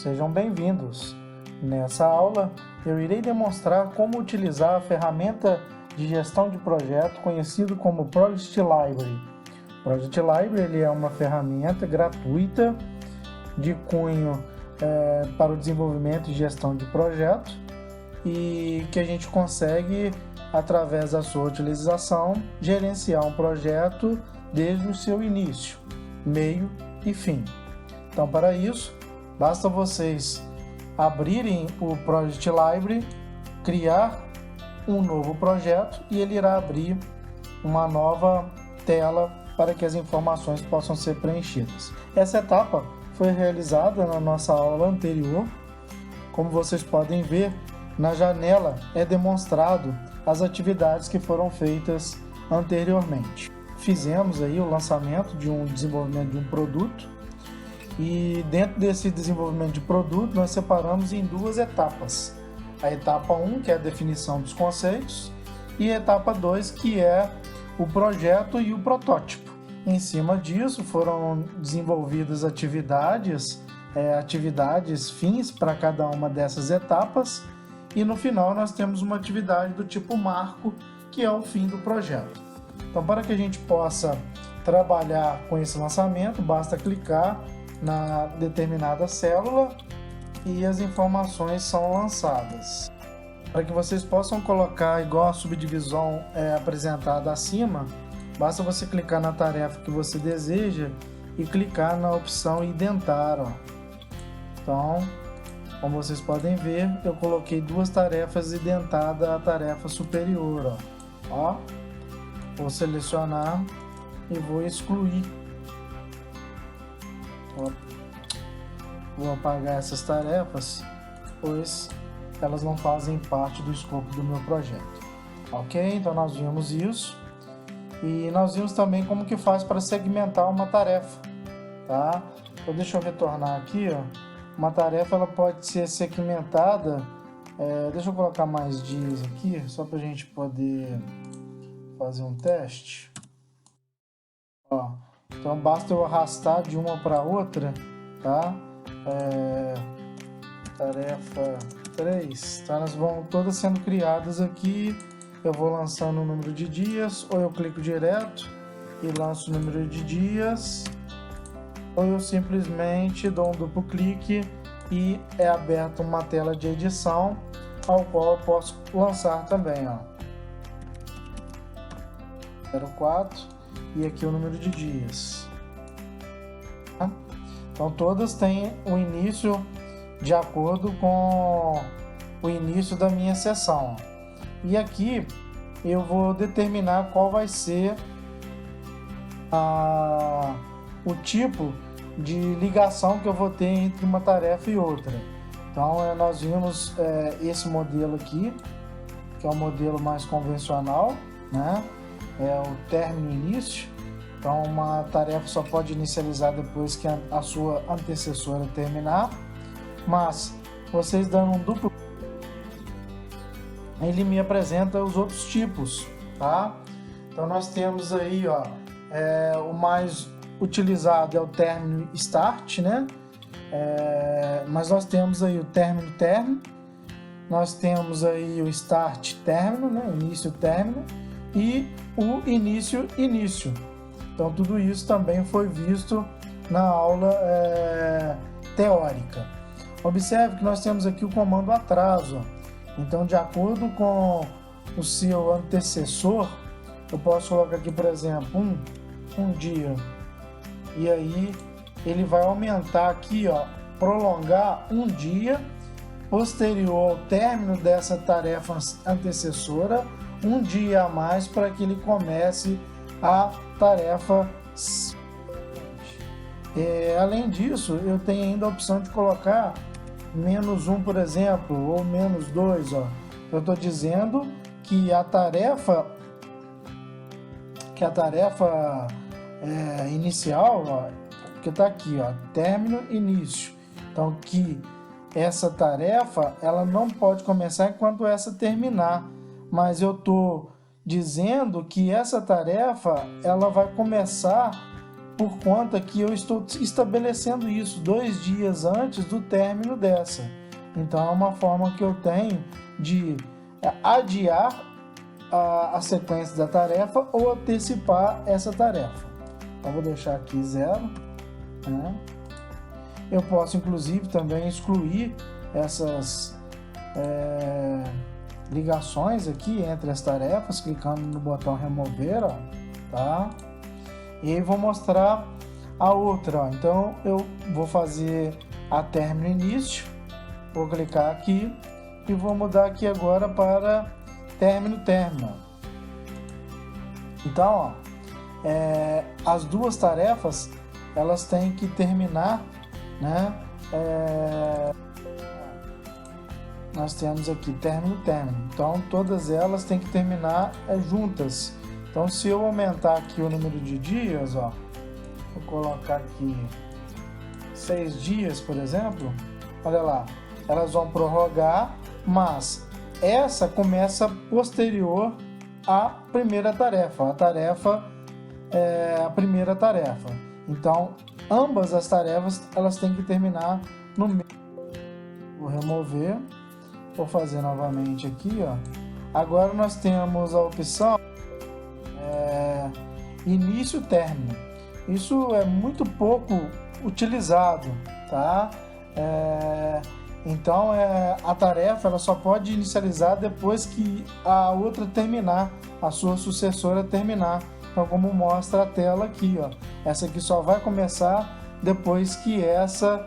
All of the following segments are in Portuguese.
sejam bem-vindos. Nessa aula, eu irei demonstrar como utilizar a ferramenta de gestão de projeto conhecido como Project Library. Project Library é uma ferramenta gratuita de cunho para o desenvolvimento e gestão de projeto e que a gente consegue, através da sua utilização, gerenciar um projeto desde o seu início, meio e fim. Então, para isso, basta vocês abrirem o Project Library, criar um novo projeto e ele irá abrir uma nova tela para que as informações possam ser preenchidas. Essa etapa foi realizada na nossa aula anterior. Como vocês podem ver, na janela é demonstrado as atividades que foram feitas anteriormente. Fizemos aí o lançamento de um desenvolvimento de um produto e dentro desse desenvolvimento de produto nós separamos em duas etapas. A etapa 1, que é a definição dos conceitos, e a etapa 2, que é o projeto e o protótipo. Em cima disso foram desenvolvidas atividades fins para cada uma dessas etapas e no final nós temos uma atividade do tipo marco, que é o fim do projeto. Então, para que a gente possa trabalhar com esse lançamento, basta clicar na determinada célula e as informações são lançadas. Para que vocês possam colocar igual a subdivisão apresentada acima, basta você clicar na tarefa que você deseja e clicar na opção identar. Então, como vocês podem ver, eu coloquei duas tarefas identadas à tarefa superior. Vou selecionar e vou excluir. Vou apagar essas tarefas, pois elas não fazem parte do escopo do meu projeto. Ok? Então nós vimos isso. E nós vimos também como que faz para segmentar uma tarefa. Tá? Então deixa eu retornar aqui. Uma tarefa ela pode ser segmentada. Deixa eu colocar mais dias aqui, só para a gente poder fazer um teste. Então basta eu arrastar de uma para outra, tá? Tarefa 3, tá? Elas vão todas sendo criadas aqui. Eu vou lançando o número de dias, ou eu clico direto e lanço o número de dias, ou eu simplesmente dou um duplo clique e é aberta uma tela de edição, ao qual eu posso lançar também, 04 e aqui o número de dias. Então todas têm um início de acordo com o início da minha sessão. E aqui eu vou determinar qual vai ser o tipo de ligação que eu vou ter entre uma tarefa e outra. Então nós vimos esse modelo aqui, que é o modelo mais convencional, né? É o término e início. Então uma tarefa só pode inicializar depois que a sua antecessora terminar. Mas vocês dando um duplo, ele me apresenta os outros tipos, tá? Então nós temos aí, o mais utilizado é o término start, né? Mas nós temos aí o término, nós temos aí o start término, né? Início término e o início. Então tudo isso também foi visto na aula teórica. Observe que nós temos aqui o comando atraso. Então, de acordo com o seu antecessor, eu posso colocar aqui, por exemplo, um dia. E aí ele vai aumentar aqui, prolongar um dia posterior ao término dessa tarefa antecessora, um dia a mais para que ele comece a tarefa. Além disso, eu tenho ainda a opção de colocar -1, por exemplo, ou -2. Eu estou dizendo que a tarefa inicial, que está aqui, término, início. Então, que essa tarefa ela não pode começar enquanto essa terminar, mas eu estou dizendo que essa tarefa ela vai começar por conta que eu estou estabelecendo isso 2 dias antes do término dessa. Então é uma forma que eu tenho de adiar a sequência da tarefa ou antecipar essa tarefa. Então vou deixar aqui 0, né? Eu posso inclusive também excluir essas ligações aqui entre as tarefas, clicando no botão remover, ó, tá? E aí vou mostrar a outra, ó. Então eu vou fazer a término início, vou clicar aqui e vou mudar aqui agora para término. Então, ó, as duas tarefas elas têm que terminar, né? Nós temos aqui término. Então todas elas têm que terminar juntas. Então se eu aumentar aqui o número de dias, ó, vou colocar aqui 6 dias, por exemplo, olha lá, elas vão prorrogar, mas essa começa posterior à primeira tarefa, a primeira tarefa. Então ambas as tarefas elas têm que terminar no mesmo. Vou remover, vou fazer novamente aqui, ó. Agora nós temos a opção início término. Isso é muito pouco utilizado, tá? Então a tarefa ela só pode inicializar depois que a outra terminar, a sua sucessora terminar. Então, como mostra a tela aqui, ó, essa aqui só vai começar depois que essa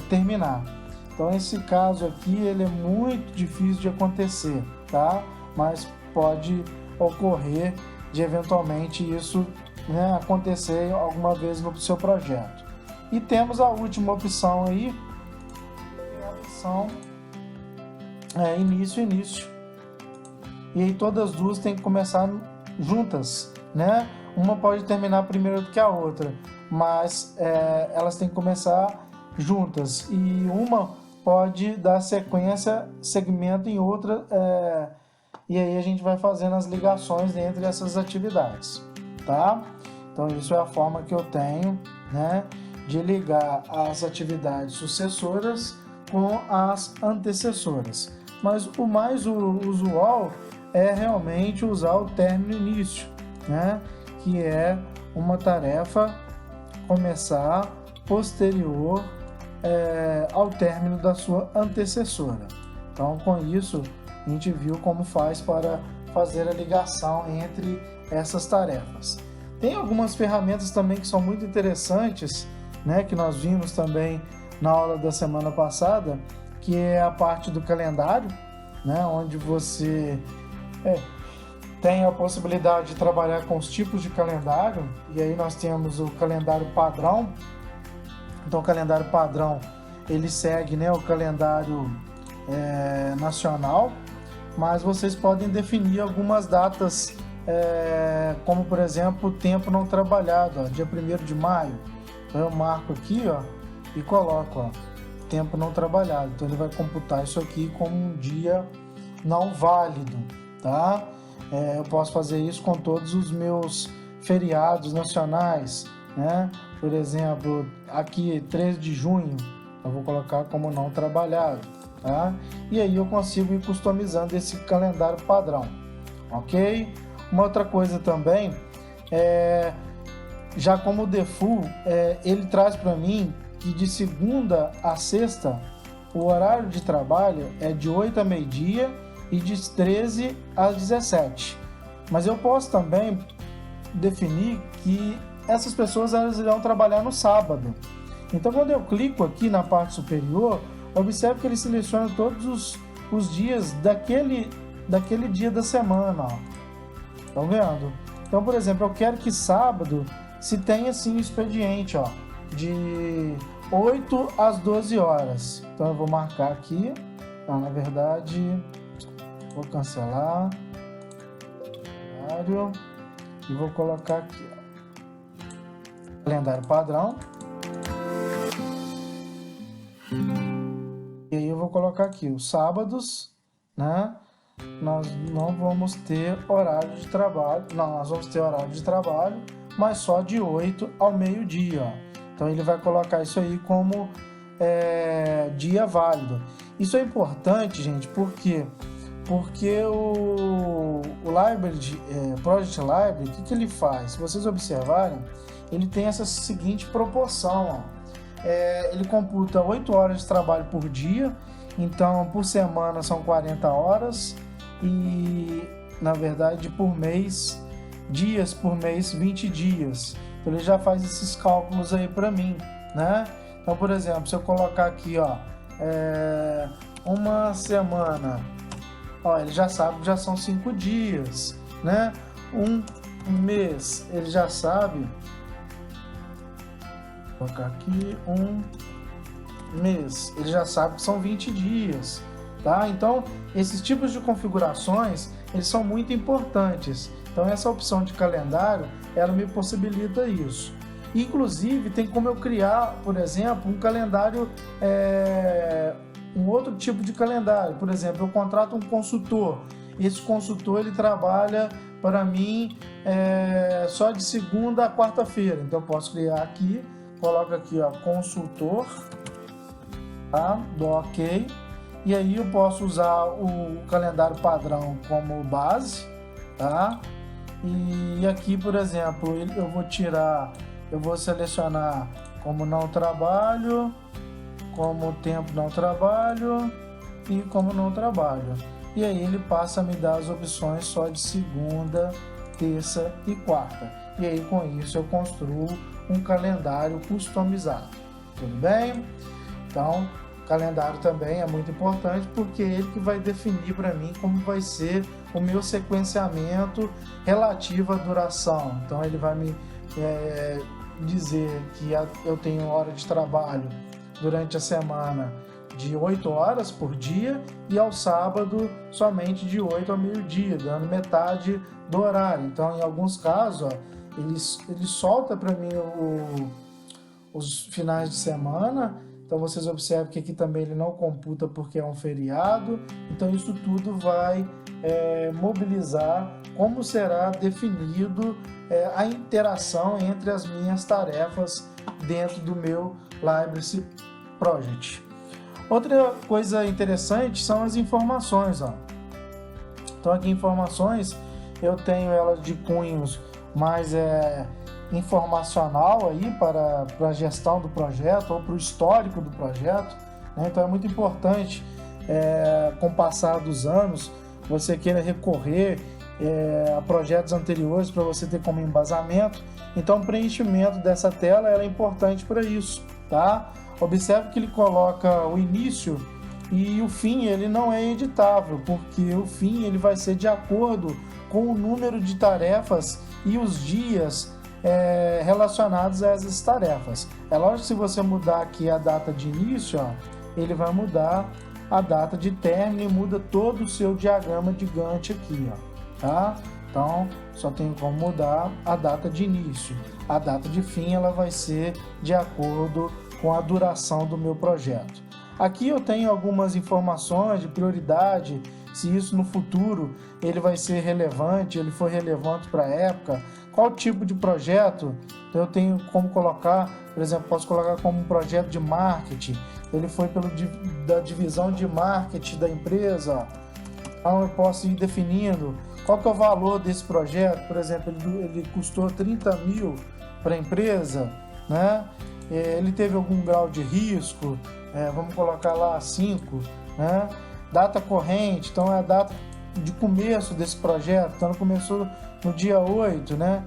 terminar. Então esse caso aqui ele é muito difícil de acontecer, tá? Mas pode ocorrer de eventualmente isso, né, acontecer alguma vez no seu projeto. E temos a última opção aí, a opção início. E aí todas as duas têm que começar juntas, né? Uma pode terminar primeiro do que a outra, mas elas têm que começar juntas. E uma pode dar segmento em outra, e aí a gente vai fazendo as ligações entre essas atividades, tá? Então isso é a forma que eu tenho, né, de ligar as atividades sucessoras com as antecessoras. Mas o mais usual é realmente usar o término início, né, que é uma tarefa começar posterior ao término da sua antecessora. Então, com isso, a gente viu como faz para fazer a ligação entre essas tarefas. Tem algumas ferramentas também que são muito interessantes, né, que nós vimos também na aula da semana passada, que é a parte do calendário, né, onde você tem a possibilidade de trabalhar com os tipos de calendário. E aí nós temos o calendário padrão. Então o calendário padrão ele segue, né, o calendário nacional, mas vocês podem definir algumas datas, como por exemplo o tempo não trabalhado, ó, dia 1º de maio. Então eu marco aqui, ó, e coloco, ó, tempo não trabalhado. Então ele vai computar isso aqui como um dia não válido, tá? Eu posso fazer isso com todos os meus feriados nacionais, né? Por exemplo, aqui 13 de junho, eu vou colocar como não trabalhado, tá? E aí eu consigo ir customizando esse calendário padrão, ok? Uma outra coisa também, já como default, ele traz para mim que de segunda a sexta, o horário de trabalho é de 8 a meio-dia e de 13 às 17. Mas eu posso também definir que essas pessoas elas irão trabalhar no sábado. Então, quando eu clico aqui na parte superior, observe que ele seleciona todos os dias daquele dia da semana. Estão vendo? Então, por exemplo, eu quero que sábado se tenha assim o expediente, ó, de 8 às 12 horas. Então, eu vou marcar aqui. Não, na verdade, vou cancelar. E vou colocar aqui, ó, calendário padrão. E aí eu vou colocar aqui os sábados, né? Nós não vamos ter horário de trabalho. Não, nós vamos ter horário de trabalho, mas só de 8 ao meio-dia, ó. Então ele vai colocar isso aí como dia válido. Isso é importante, gente, porque o Library, Project Library, o que ele faz? Se vocês observarem, ele tem essa seguinte proporção, ó. Ele computa 8 horas de trabalho por dia, então por semana são 40 horas e, na verdade, por mês, dias por mês, 20 dias. Então ele já faz esses cálculos aí para mim, né? Então, por exemplo, se eu colocar aqui, ó, uma semana, ó, ele já sabe que já são 5 dias, né? Um mês, ele já sabe. Vou colocar aqui um mês, ele já sabe que são 20 dias, tá? Então, esses tipos de configurações, eles são muito importantes. Então, essa opção de calendário, ela me possibilita isso. Inclusive, tem como eu criar, por exemplo, um calendário, um outro tipo de calendário. Por exemplo, eu contrato um consultor. Esse consultor, ele trabalha para mim só de segunda a quarta-feira. Então, eu posso criar aqui, coloco aqui, ó, consultor, tá? Dou OK. E aí eu posso usar o calendário padrão como base, tá? E aqui, por exemplo, eu vou selecionar como não trabalho, como tempo não trabalho e como não trabalho. E aí ele passa a me dar as opções só de segunda, terça e quarta. E aí com isso eu construo um calendário customizado. Tudo bem? Então, calendário também é muito importante porque é ele que vai definir para mim como vai ser o meu sequenciamento relativo à duração. Então ele vai me dizer que eu tenho hora de trabalho durante a semana de 8 horas por dia e ao sábado somente de 8 ao meio-dia, dando metade do horário. Então, em alguns casos, ó, ele solta para mim os finais de semana. Então, vocês observam que aqui também ele não computa porque é um feriado. Então, isso tudo vai mobilizar como será definido a interação entre as minhas tarefas dentro do meu Library Project. Outra coisa interessante são as informações, ó. Então aqui informações eu tenho elas de cunhos mais informacional aí para a gestão do projeto ou para o histórico do projeto, né? Então é muito importante com o passar dos anos você queira recorrer a projetos anteriores para você ter como embasamento. Então o preenchimento dessa tela é importante para isso, tá? Observe que ele coloca o início e o fim, ele não é editável, porque o fim ele vai ser de acordo com o número de tarefas e os dias relacionados a essas tarefas. É lógico que se você mudar aqui a data de início, ó, ele vai mudar a data de término e muda todo o seu diagrama de Gantt aqui, ó, tá? Então, só tenho como mudar a data de início. A data de fim ela vai ser de acordo com a duração do meu projeto. Aqui eu tenho algumas informações de prioridade, se isso no futuro ele vai ser relevante, ele foi relevante para a época, qual tipo de projeto. Então eu tenho como colocar, por exemplo, posso colocar como um projeto de marketing, ele foi da divisão de marketing da empresa. Então eu posso ir definindo qual que é o valor desse projeto. Por exemplo, ele custou 30 mil para a empresa, né? Ele teve algum grau de risco, vamos colocar lá 5, né? Data corrente, então é a data de começo desse projeto, então começou no dia 8, né?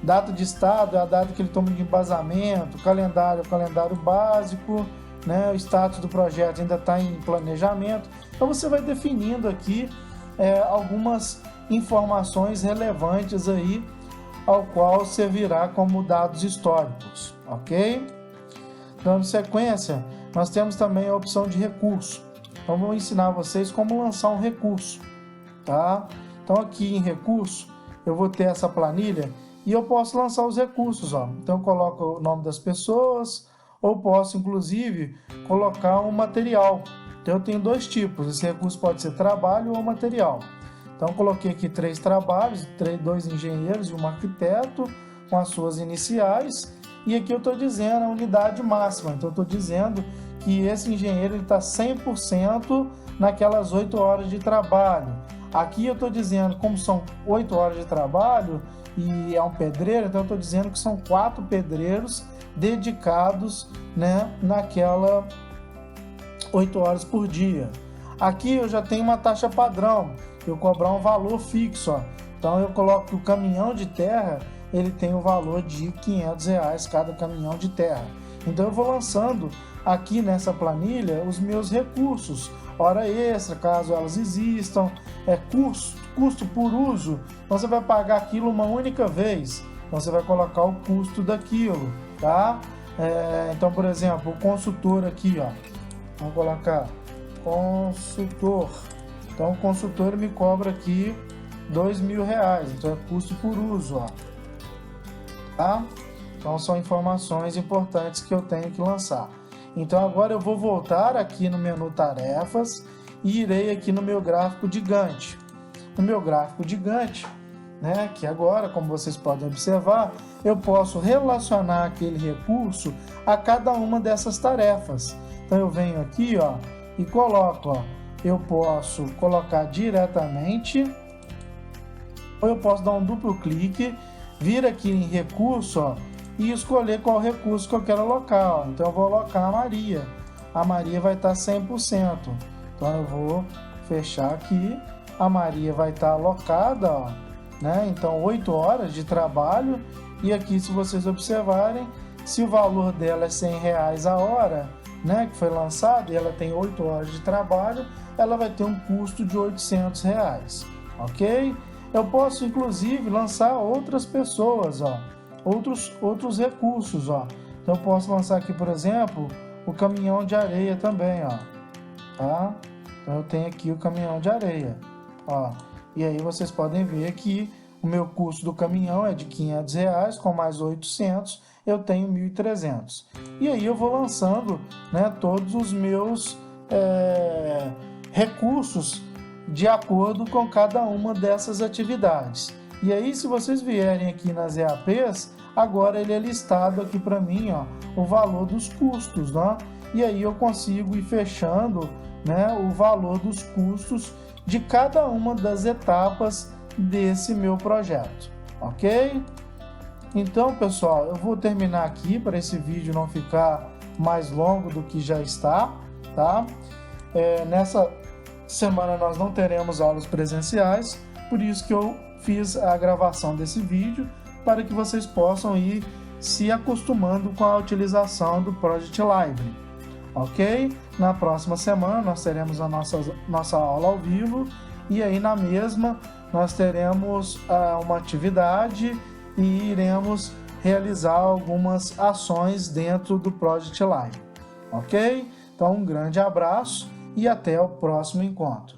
Data de estado é a data que ele toma de embasamento, calendário básico, né? O status do projeto ainda está em planejamento. Então você vai definindo aqui algumas informações relevantes aí, ao qual servirá como dados históricos, ok? Dando sequência, nós temos também a opção de recurso. Então, vou ensinar vocês como lançar um recurso, tá? Então, aqui em recurso, eu vou ter essa planilha e eu posso lançar os recursos, ó. Então, eu coloco o nome das pessoas ou posso, inclusive, colocar um material. Então, eu tenho dois tipos. Esse recurso pode ser trabalho ou material. Então, coloquei aqui 3 trabalhos, 2 engenheiros e um arquiteto, com as suas iniciais, e aqui eu estou dizendo a unidade máxima. Então, eu estou dizendo que esse engenheiro está 100% naquelas 8 horas de trabalho. Aqui eu estou dizendo, como são 8 horas de trabalho e é um pedreiro, então eu estou dizendo que são 4 pedreiros dedicados, né, naquela 8 horas por dia. Aqui eu já tenho uma taxa padrão, eu cobrar um valor fixo, ó. Então eu coloco que o caminhão de terra, ele tem o valor de R$500 cada caminhão de terra. Então eu vou lançando aqui nessa planilha os meus recursos, hora extra, caso elas existam, custo por uso, então você vai pagar aquilo uma única vez, então você vai colocar o custo daquilo, tá? Então, por exemplo, o consultor aqui, ó, vamos colocar consultor, então o consultor me cobra aqui R$2.000, então é custo por uso, ó, tá? Então são informações importantes que eu tenho que lançar. Então agora eu vou voltar aqui no menu tarefas e irei aqui no meu gráfico de Gantt. No meu gráfico de Gantt, né, que agora, como vocês podem observar, eu posso relacionar aquele recurso a cada uma dessas tarefas. Então eu venho aqui, ó, e coloco, ó, eu posso colocar diretamente, ou eu posso dar um duplo clique, vir aqui em recurso, ó, e escolher qual recurso que eu quero alocar, ó. Então eu vou alocar a Maria. A Maria vai estar 100%. Então eu vou fechar aqui. A Maria vai estar alocada, ó, né? Então 8 horas de trabalho. E aqui, se vocês observarem, se o valor dela é R$100 a hora, né, que foi lançado, e ela tem 8 horas de trabalho, ela vai ter um custo de R$800, ok? Eu posso inclusive lançar outras pessoas, ó, outros recursos, ó. Então eu posso lançar aqui, por exemplo, o caminhão de areia também, ó, tá? Então eu tenho aqui o caminhão de areia, ó. E aí vocês podem ver que o meu custo do caminhão é de R$500, com mais 800 eu tenho 1.300. E aí eu vou lançando, né, todos os meus recursos de acordo com cada uma dessas atividades. E aí, se vocês vierem aqui nas EAPs, agora ele é listado aqui para mim, ó, o valor dos custos, né? E aí eu consigo ir fechando, né, o valor dos custos de cada uma das etapas desse meu projeto, ok? Então, pessoal, eu vou terminar aqui para esse vídeo não ficar mais longo do que já está, tá? Nessa semana nós não teremos aulas presenciais, por isso que eu fiz a gravação desse vídeo para que vocês possam ir se acostumando com a utilização do Project Library, ok? Na próxima semana nós teremos a nossa aula ao vivo e aí na mesma nós teremos uma atividade e iremos realizar algumas ações dentro do Project Library, ok? Então um grande abraço e até o próximo encontro.